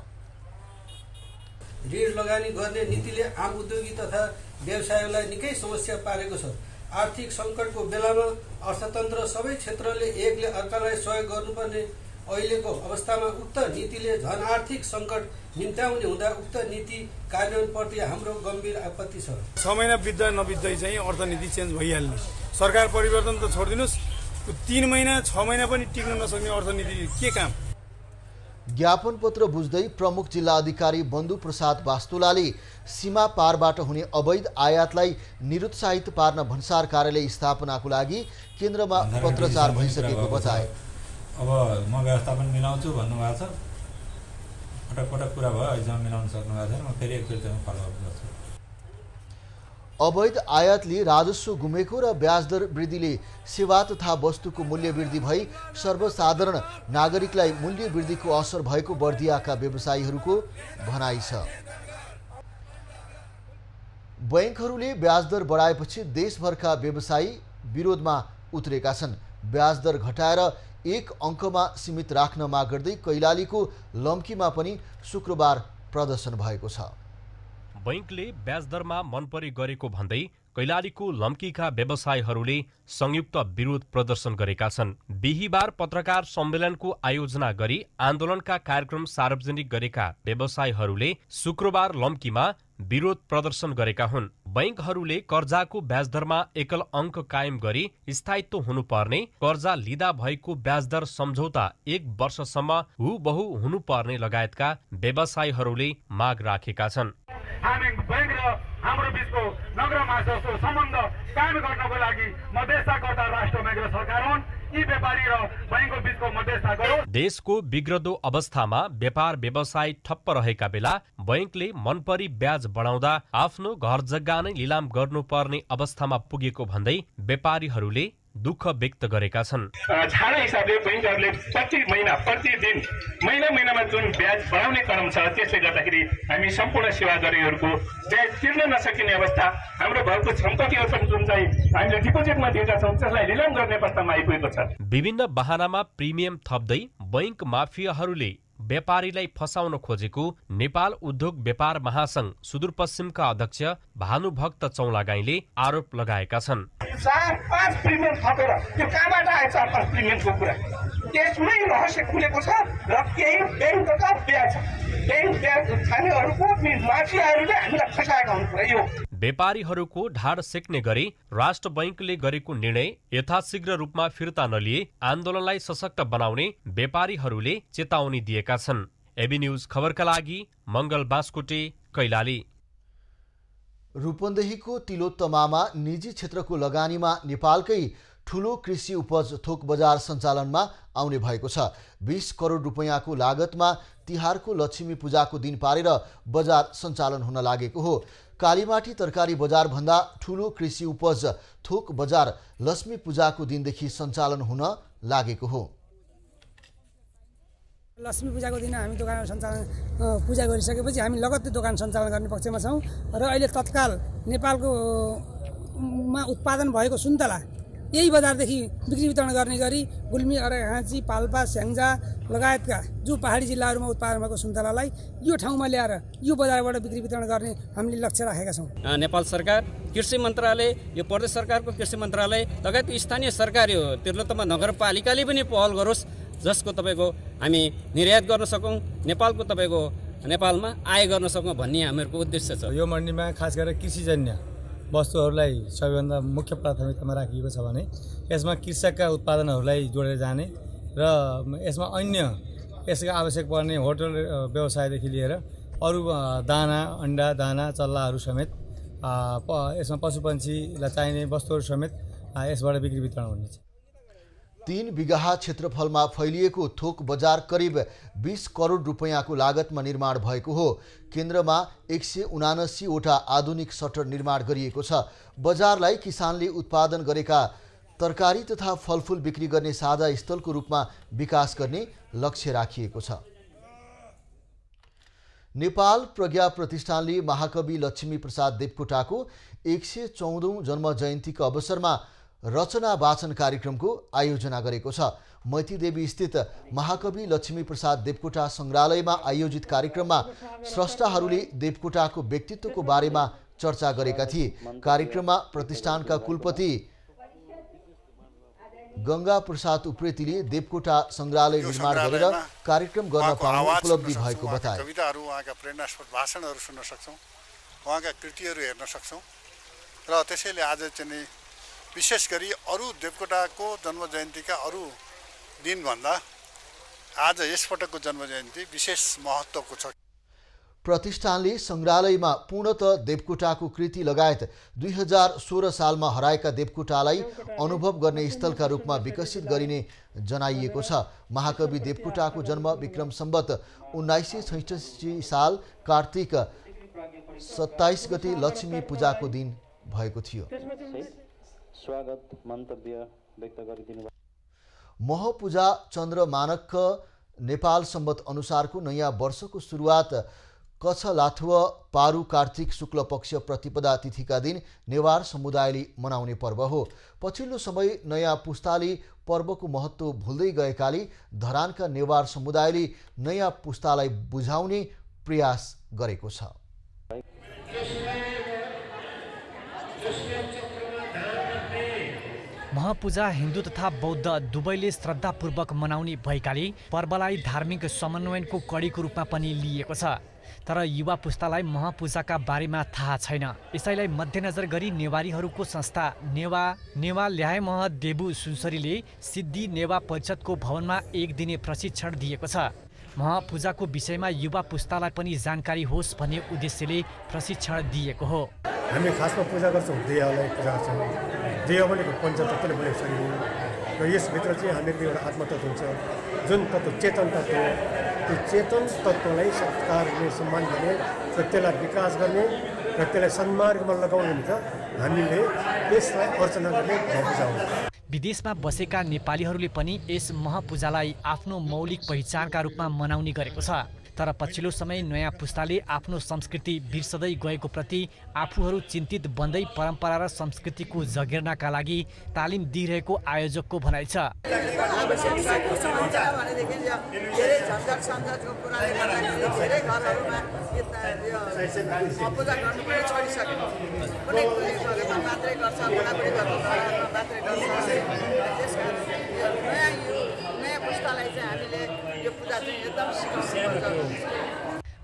ऋण लगानी गर्ने नीतिले आम उद्योगी तथा व्यवसायीलाई निकै समस्या पारेको छ। आर्थिक सङ्कटको बेलामा अर्थतन्त्र सबै क्षेत्रले एकले अर्कालाई सहयोग गर्नुपर्ने अहिलेको अवस्थामा उक्त नीतिले झन आर्थिक सङ्कट निम्त्याउने हुँदा उक्त नीति कार्यान्वयनप्रति हाम्रो गम्भीर आपत्ति छ। 6 महिना बित्दा नबित्दै चाहिँ अर्थनीति चेन्ज भइहाल्ने, सरकार परिवर्तन त छोडिदिनुहोस्, 3 महिना 6 महिना पनि टिक्न नसक्ने अर्थनीति के काम। ज्ञापन पत्र बुझ्दै प्रमुख जिल्ला अधिकारी बन्धु प्रसाद वास्तुलाले सीमा पारबाट हुने अवैध आयातलाई निरुत्साहित पार्न भन्सार कार्यालय स्थापनाको लागि केन्द्रमा पत्रचार भइसकेको बताए। अब म व्यवस्थापन मिलाउँछु भन्नुभएको छ, पटक पटक कुरा भयो, अहिलेसम्म मिलाउन सक्नु भएको छैन। म फेरि एकचोटि फलोअप गर्छु। अवैध आयातले राजस्व गुमेको र ब्याज दर वृद्धिले सेवा तथा वस्तुको मूल्य वृद्धि भई सर्वसाधारण नागरिकलाई मूल्य वृद्धिको असर भएको बर्दियाका व्यवसायीहरूको भनाइ छ। बैंकहरूले ब्याज दर बढाएपछि देशभरका व्यवसायी विरोधमा उत्रेका छन्। ब्याज दर घटाएर 1 अङ्कमा सीमित राख्न माग गर्दै कैलालीको लम्कीमा पनि शुक्रबार प्रदर्शन भएको छ। बैंकले ब्याज दरमा मनपरी गरेको भन्दै कैलालीको लम्कीका व्यवसायीहरूले संयुक्त विरोध प्रदर्शन गरेका छन्। बिहीबार पत्रकार सम्मेलनको आयोजना गरी आन्दोलनका कार्यक्रम सार्वजनिक गरेका व्यवसायीहरूले शुक्रबार लम्कीमा विरोध प्रदर्शन गरेका हुन्। बैंकहरूले कर्जाको ब्याज दरमा एकल अङ्क कायम गरी स्थायित्व हुनुपर्ने, कर्जा लिँदा भएको ब्याज दर सम्झौता 1 वर्षसम्म हुबहु हुनुपर्ने लगायतका व्यवसायीहरूले माग राखेका छन्। हामी बैंक र हाम्रो बीचको नगरमा जस्तो सम्बन्ध कायम गर्नको लागि मध्यस्थताकर्ता राष्ट्र बैंक र सरकार हुन्। यी व्यापारी र बैंकको बीचको मध्यस्थता गरौँ। देशको बिग्रदो अवस्थामा व्यापार व्यवसाय ठप्प रहेका बेला बैंकले मनपरी ब्याज बढाउँदा आफ्नो घर जग्गा नै लिलाम गर्नुपर्ने अवस्थामा पुगेको भन्दै व्यापारीहरूले दुःख व्यक्त गरेका छन्। छाडा हिसाबले बैंकहरूले प्रति महिना प्रतिदिन महिनामा जुन ब्याज बढाउने क्रम छ, त्यसले गर्दाखेरि हामी सम्पूर्ण सेवादारीहरूको ब्याज तिर्न नसकिने अवस्था, हाम्रो घरको सम्पत्तिहरू पनि जुन चाहिँ हामीले डिपोजिटमा दिएका छौँ त्यसलाई लिलाम गर्ने अवस्थामा आइपुगेको छ। विभिन्न बहानामा प्रिमियम थप्दै बैंक माफियाहरूले व्यापारीलाई फसाउन खोजेको नेपाल उद्योग व्यापार महासंघ सुदूरपश्चिमका अध्यक्ष भानुभक्त चौलागाईले आरोप लगाएका छन्। 4-5 प्रिमियम थपेर त्यो कहाँबाट आयो 4-5 प्रिमियमको कुरा? त्यसमै रहस्य खुलेको छ र केही बैंकका ब्याज खानेहरूको माफियाहरूले हामीलाई फसाएका हुनुहुन्छ। यो व्यापारीहरूको ढाड सेक्ने गरी राष्ट्र बैंकले गरेको निर्णय यथाशीघ्र रूपमा फिर्ता नलिए आन्दोलनलाई सशक्त बनाउने व्यापारीहरूले चेतावनी दिएका छन्। एबी न्यूज खबरका लागि मंगल बास्कोटे, कैलाली। रूपन्देहीको तिलोत्तमामा निजी क्षेत्रको लगानीमा नेपालकै ठूलो कृषि उपज थोक बजार सञ्चालनमा आउने भएको छ। 20 करोड रुपैयाँको लागतमा तिहारको लक्ष्मी पूजाको दिन पारेर बजार सञ्चालन हुन लागेको हो। कालीमाटी तरकारी बजार भन्दा ठूलो कृषि उपज थोक बजार लक्ष्मी पूजाको दिनदेखि सञ्चालन हुन लागेको हो। लक्ष्मी पूजाको दिन हामी दोकान सञ्चालन पूजा गरिसकेपछि हामी लगत्तै दोकान सञ्चालन गर्ने पक्षमा छौँ र अहिले तत्काल नेपालको मा उत्पादन भएको सुन्तला यही बजारदेखि बिक्री वितरण गर्ने गरी गुल्मी, अर्घाखाँची, पाल्पा, स्याङ्जा लगायतका जो पहाडी जिल्लाहरूमा उत्पादन भएको सुन्तलालाई यो ठाउँमा ल्याएर यो बजारबाट बिक्री वितरण गर्ने हामीले लक्ष्य राखेका छौँ। नेपाल सरकार, कृषि मन्त्रालय, यो प्रदेश सरकारको कृषि मन्त्रालय लगायत स्थानीय सरकारी हो तिर्लोत्तमा नगरपालिकाले पनि पहल गरोस् जसको तपाईँको हामी निर्यात गर्न सकौँ, नेपालको तपाईँको नेपालमा आय गर्न सकौँ भन्ने हामीहरूको उद्देश्य छ। यो मन्डीमा खास गरेर कृषिजन्य वस्तुहरूलाई सबैभन्दा मुख्य प्राथमिकतामा राखिएको छ भने यसमा कृषकका उत्पादनहरूलाई जोडेर जाने र यसमा अन्य यसका आवश्यक पर्ने होटल व्यवसायदेखि लिएर अरू दाना, अन्डा, दाना, चल्लाहरू समेत यसमा पशुपन्छीलाई चाहिने वस्तुहरू समेत यसबाट बिक्री वितरण हुनेछ। 3 बिघा क्षेत्रफलमा फैलिएको थोक बजार करिब 20 करोड रुपैयाँको लागतमा निर्माण भएको हो। केन्द्रमा 179 वटा आधुनिक सटर निर्माण गरिएको छ। बजारलाई किसानले उत्पादन गरेका तरकारी तथा फलफुल बिक्री गर्ने साझा स्थलको रूपमा विकास गर्ने लक्ष्य राखिएको छ। नेपाल प्रज्ञा प्रतिष्ठानले महाकवि लक्ष्मी प्रसाद देवकोटाको 114औं जन्म जयन्तीको अवसरमा रचना वाचन कार्यक्रमको आयोजना गरेको छ। मैतीदेवी स्थित महाकवि लक्ष्मी प्रसाद देवकोटा संग्रहालयमा आयोजित कार्यक्रममा स्रष्टाहरूले देवकोटाको व्यक्तित्वको बारेमा चर्चा गरेका थिए। कार्यक्रममा प्रतिष्ठानका कुलपति गंगा प्रसाद उप्रेतीले देवकोटा संग्रहालय निर्माण गरेर कार्यक्रम गर्न पाउनु उपलब्धि भएको बताए। कविताहरू, उहाँका प्रेरणास्पद भाषणहरू सुन्न सक्छौँ, उहाँका कृतिहरू हेर्न सक्छौँ र त्यसैले आज चाहिँ विशेष गरी अरू देवकोटाको जन्म जयन्तीका अरू दिनभन्दा आज यसपटकको जन्म जयन्ती विशेष महत्त्वको छ। प्रतिष्ठानले संग्रहालयमा पूर्णतः देवकोटाको कृति लगायत 2016 सालमा हराएका देवकोटालाई अनुभव गर्ने स्थलका रूपमा विकसित गरिने जनाइएको छ। महाकवि देवकोटाको जन्म विक्रम सम्वत 1966 साल कार्तिक 27 गते लक्ष्मी पूजाको दिन भएको थियो। स्वागत मन्तव्य व्यक्त गरिदिनु। महपूजा चन्द्रमानक नेपाल सम्वत अनुसारको नयाँ वर्षको सुरुवात कछलाथुव पारु कार्तिक शुक्ल पक्ष प्रतिपदा तिथिका दिन नेवार समुदायले मनाउने पर्व हो। पछिल्लो समय नयाँ पुस्ताले पर्वको महत्त्व भुल्दै गएकाले धरानका नेवार समुदायले नयाँ पुस्तालाई बुझाउने प्रयास गरेको छ। महपूजा हिन्दू तथा बौद्ध दुवैले श्रद्धापूर्वक मनाउने भएकाले पर्वलाई धार्मिक समन्वयनको कडीको रूपमा पनि लिएको छ। तर युवा पुस्तालाई महपूजाका बारेमा थाहा छैन। यसैलाई मध्यनजर गरी नेवारीहरूको संस्था नेवा ल्याए मह देबु सुनसरीले सिद्धि नेवा परिषदको भवनमा 1 दिने प्रशिक्षण दिएको छ। महपूजाको विषयमा युवा पुस्तालाई पनि जानकारी होस् भन्ने उद्देश्यले प्रशिक्षण दिएको हो। हामी खासमा पूजा गर्छौँ, देवलाई पूजा गर्छौँ। देव भनेको पञ्चतत्त्वले बनेको शरीर र यसभित्र चाहिँ हामीहरूको एउटा आत्मतत्त्व हुन्छ, जुन तत्त्व चेतन तत्त्व। त्यो चेतन तत्त्वलाई सत्कार गर्ने, सम्मान गर्ने र त्यसलाई विकास गर्ने र त्यसलाई सन्मार्गमा लगाउने हुन्छ। हामीले त्यसलाई अर्चना गर्ने महपूजा हो। विदेशमा बसेका नेपालीहरूले पनि यस महपूजालाई आफ्नो मौलिक पहिचानका रूपमा मनाउने गरेको छ। तर पछिल्लो समय नयाँ पुस्ताले आफ्नो संस्कृति बिर्सदै गएको प्रति आफूहरू चिन्तित बन्दै परम्परा र संस्कृतिको जगेर्नाका लागि तालिम दिइरहेको आयोजकको भनाइ छ।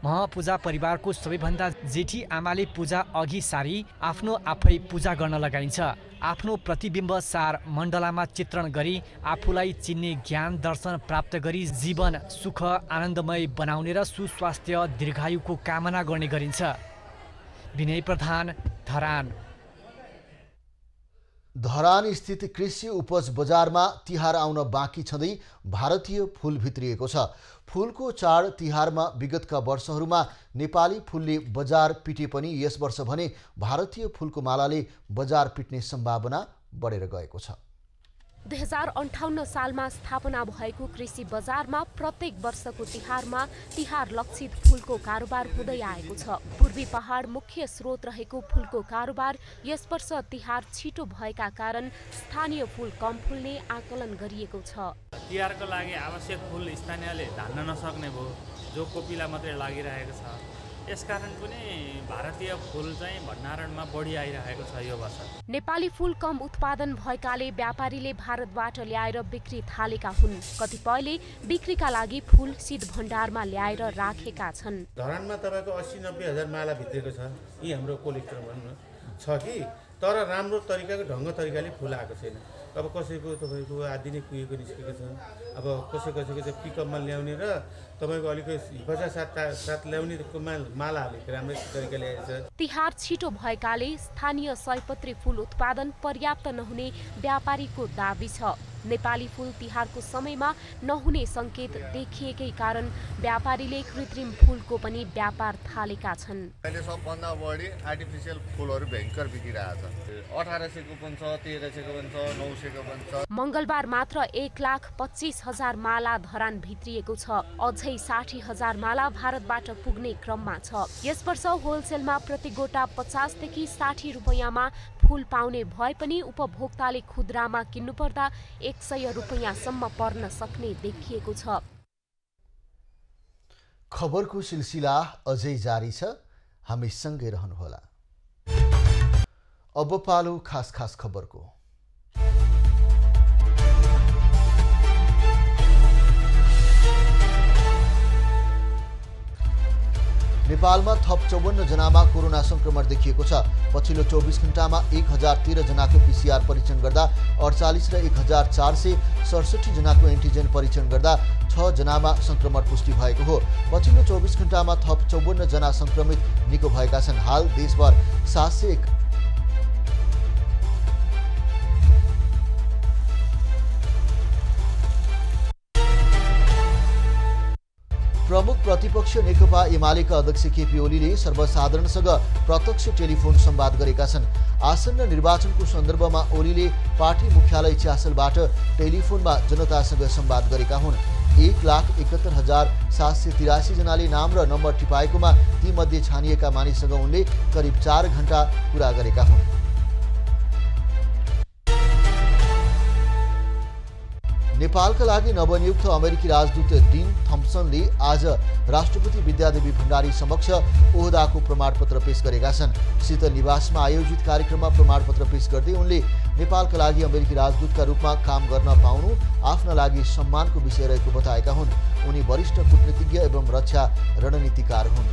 महपूजा परिवारको सबैभन्दा जेठी आमाले पूजा अघि सारी आफ्नो आफै पूजा गर्न लगाइन्छ। आफ्नो प्रतिबिम्ब सार मण्डलामा चित्रण गरी आफूलाई चिन्ने ज्ञान दर्शन प्राप्त गरी जीवन सुख आनन्दमय बनाउने र सुस्वास्थ्य दीर्घायुको कामना गर्ने गरिन्छ। विनय प्रधान, धरान। धरान स्थित कृषि उपज बजारमा तिहार आउन बाँकी छँदै भारतीय फूल भित्रिएको छ। फूलको चाड तिहारमा विगतका वर्षहरूमा नेपाली फूलले बजार पिटे पनि यस वर्ष भने भारतीय फूलको मालाले बजार पिट्ने सम्भावना बढेर गएको छ। 2058 सालमा स्थापना भएको कृषि बजारमा प्रत्येक वर्षको तिहारमा तिहार लक्षित फूलको कारोबार हुँदै आएको छ। पूर्वी पहाड मुख्य स्रोत रहेको फूलको कारोबार यस वर्ष तिहार छिटो भएका कारण स्थानीय फूल कम फुल्ने आकलन गरिएको छ। तिहारको लागि आवश्यक फूल स्थानीयले धान्न नसक्ने भयो, जो कोपिला मात्रै लागिरहेको छ। यसकारण पनि भारतीय फूल चाहिँ भण्डारणमा बढी आइरहेको छ यो वर्ष। नेपाली फूल कम उत्पादन भएकाले व्यापारीले भारतबाट ल्याएर बिक्री थालेका हुन्। कतिपयले बिक्रीका लागि फूल शीत भण्डारमा ल्याएर राखेका छन्। धरानमा तपाईको 80-90 हजार माला भित्रेको छ। यी हाम्रो कोलेक्टर भन्नु छ कि तर राम्रो तरिकाको ढङ्ग तरिकाले फूल आएको छैन। अब कसैको तपाईको आदि नै कुहेको निस्केको छ। अब कसैको चाहिँ पिकअपमा ल्याउने र तपाईको अलिकति हिफाजा साथ ल्याउनेको माला हालेको राम्रै तरिकाले आएछ। तिहार छिटो भएकाले स्थानीय सयपत्री फूल उत्पादन पर्याप्त नहुने व्यापारीको दाबी छ। नेपाली फूल तिहारको समयमा नहुने संकेत देखिएकै कारण व्यापारीले कृत्रिम फूलको पनि व्यापार थालेका छन्। अहिले सबभन्दा बढी आर्टिफिसियल फूलहरू भयङ्कर बिकिरहेछ। 1800 को पनि छ, 1300 को पनि छ, 900 को पनि छ। मंगलबार मात्र 1,25,000 माला धरान भित्रिएको छ। अझै 60,000 माला भारतबाट पुग्ने क्रममा छ। यस वर्ष होलसेलमा प्रति गोटा 50 देखि 60 रुपैयाँमा फूल पाउने भए पनि उपभोक्ताले खुद्रामा किन्नुपर्दा 100 रुपैयाँसम्म पर्न सक्ने देखिएको छ। खबरको सिलसिला अझै जारी छ, हामी सँगै रहनुहोला। अब पालो खास खबरको। नेपालमा थप 54 जनामा कोरोना संक्रमण देखिएको छ। पछिल्लो 24 घण्टामा 1013 जनाको पीसीआर परीक्षण गर्दा 48 र 1467 जनाको एन्टिजेन परीक्षण गर्दा 6 जनामा संक्रमण पुष्टि भएको हो। पछिल्लो 24 घण्टामा थप 54 जना संक्रमित निको भएका छन्। हाल देशभर 701 प्रमुख प्रतिपक्ष नेकपा एमालेका अध्यक्ष केपी ओलीले सर्वसाधारणसँग प्रत्यक्ष टेलिफोन संवाद गरेका छन्। आसन्न निर्वाचनको सन्दर्भमा ओलीले पार्टी मुख्यालय च्यासलबाट टेलिफोनमा जनतासँग संवाद गरेका हुन्। 1,71,783 जनाले नाम र नम्बर टिपाएकोमा तीमध्ये छानिएका मानिससँग उनले करिब 4 घण्टा कुरा गरेका हुन्। नेपालका लागि नवनियुक्त अमेरिकी राजदूत डीन थम्पसनले आज राष्ट्रपति विद्यादेवी भण्डारी समक्ष ओहदाको प्रमाणपत्र पेश गरेका छन्। शीतल निवासमा आयोजित कार्यक्रममा प्रमाणपत्र पेश गर्दै उनले नेपालका लागि अमेरिकी राजदूतका रूपमा काम गर्न पाउनु आफ्ना लागि सम्मानको विषय रहेको बताएका हुन्। उनी वरिष्ठ कूटनीतिज्ञ एवं रक्षा रणनीतिकार हुन्।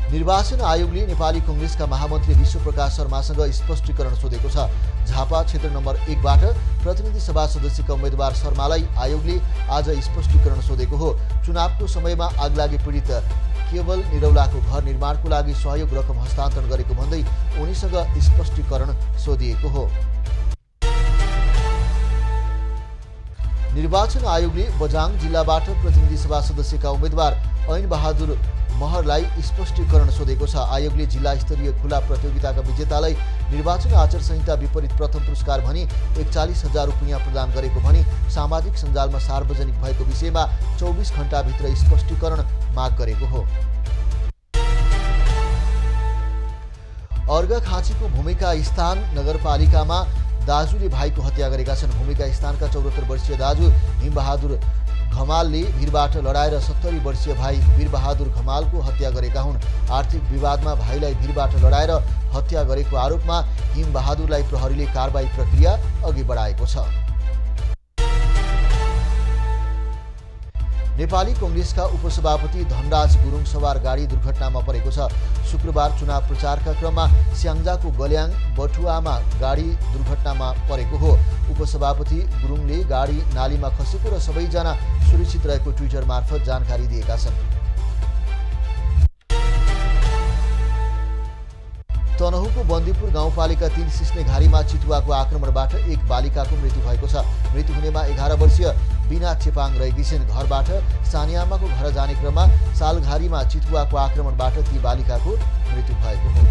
निर्वाचन आयोगले नेपाली कांग्रेसका महामन्त्री विश्वप्रकाश शर्मासँग स्पष्टीकरण सोधेको छ। झापा क्षेत्र नम्बर 1 बाट प्रतिनिधि सभा सदस्यका उम्मेद्वार शर्मालाई आयोगले आज स्पष्टीकरण सोधेको हो। चुनावको समयमा आगलागी पीडित केवल निरौलाको घर निर्माणको लागि सहयोग रकम हस्तान्तरण गरेको भन्दै उनीसँग स्पष्टीकरण सोधिएको हो। निर्वाचन आयोगले बझाङ जिल्लाबाट प्रतिनिधि सभा सदस्यका उम्मेद्वार ऐन बहादुर महरलाई स्पष्टीकरण सोधेको छ। आयोगले जिल्ला स्तरीय खुला प्रतियोगिताका विजेतालाई निर्वाचन आचार संहिता विपरीत प्रथम पुरस्कार भनी 41,000 रुपैयाँ प्रदान गरेको भनी सामाजिक सञ्जालमा सार्वजनिक भएको विषयमा 24 घण्टाभित्र स्पष्टीकरण माग गरेको हो। अर्घाखाँचीको भूमिका स्थान नगरपालिकामा दाजुले भाइको हत्या गरेका छन्। भूमिका स्थानका 74 वर्षीय दाजु हिमबहादुर घमालले भिरबाट लडाएर 70 वर्षीय भाइ वीरबहादुर घमालको हत्या गरेका हुन्। आर्थिक विवादमा भाइलाई भिरबाट लडाएर हत्या गरेको आरोपमा हिमबहादुरलाई प्रहरीले कारबाही प्रक्रिया अघि बढाएको छ। नेपाली कांग्रेसका उपसभापति धनराज गुरुङ सवार गाडी दुर्घटनामा परेको छ। शुक्रबार चुनाव प्रचारका क्रममा स्याङ्जाको गल्याङ बटुवामा गाडी दुर्घटनामा परेको हो। उपसभापति गुरुङले गाडी नालीमा खसेको र सबैजना सुरक्षित रहेको ट्विटर मार्फत जानकारी दिएका छन्। तनहुको बन्दीपुर गाउँपालिका 3 सिस्ने घारीमा चितुवाको आक्रमणबाट एक बालिकाको मृत्यु भएको छ। मृत्यु हुनेमा 11 वर्षीय बिना चेपाङ रहेकी छिन्। घरबाट सानियामाको घर जाने क्रममा सालघारीमा चितुवाको आक्रमणबाट ती बालिकाको मृत्यु भएको हो।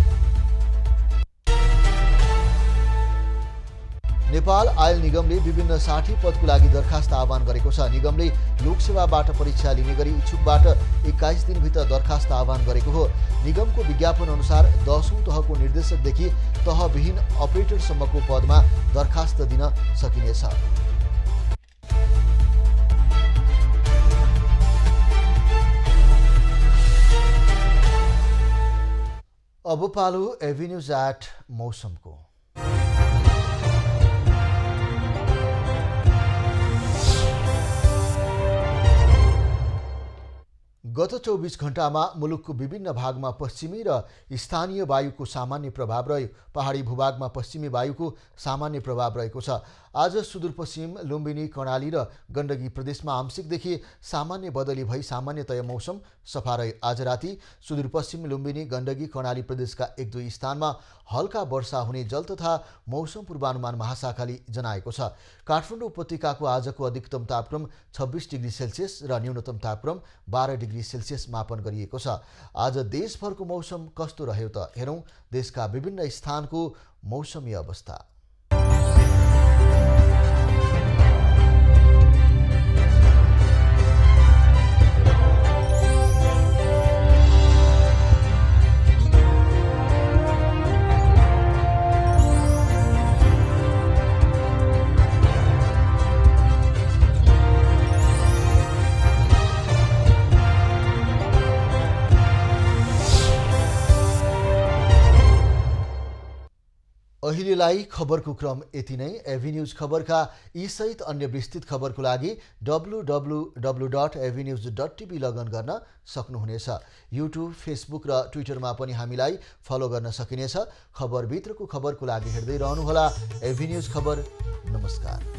नेपाल आयल निगमले विभिन्न 60 पदको लागि दरखास्त आह्वान गरेको छ। निगमले लोकसेवाबाट परीक्षा लिने गरी इच्छुकबाट 21 दिनभित्र दरखास्त आह्वान गरेको हो। निगमको विज्ञापन अनुसार 10औं तहको निर्देशकदेखि तहविहीन अपरेटरसम्मको पदमा दरखास्त दिन सकिनेछ। अब पालो एभिन्यूज एट मौसमको। गत 24 घण्टामा मुलुकको विभिन्न भागमा पश्चिमी र स्थानीय वायुको सामान्य प्रभाव रह्यो। पहाडी भूभागमा पश्चिमी वायुको सामान्य प्रभाव रहेको छ। आज सुदूरपश्चिम लुम्बिनी कर्णाली र गण्डकी प्रदेशमा आंशिकदेखि सामान्य बदली भई सामान्यतया मौसम सफा रह्यो। आज राति सुदूरपश्चिम लुम्बिनी गण्डकी कर्णाली प्रदेशका 1-2 स्थानमा हल्का वर्षा हुने जल तथा मौसम पूर्वानुमान महाशाखाले जनाएको छ। काठमाडौँ उपत्यकाको आजको अधिकतम तापक्रम 26 डिग्री सेल्सियस र न्यूनतम तापक्रम 12 डिग्री सेल्सियस मापन गरिएको छ। आज देशभरको मौसम कस्तो रह्यो त हेरौं देशका विभिन्न स्थानको मौसमी अवस्था। अहिलेलाई खबरको क्रम यति नै। एभिन्यूज खबरका यी सहित अन्य विस्तृत खबरको लागि www.avenews.tv लगइन गर्न सक्नुहुनेछ। युट्युब, फेसबुक र ट्विटरमा पनि हामीलाई फलो गर्न सकिनेछ। खबरभित्रको खबरको लागि हेर्दै रहनुहोला एभिन्यूज खबर। नमस्कार।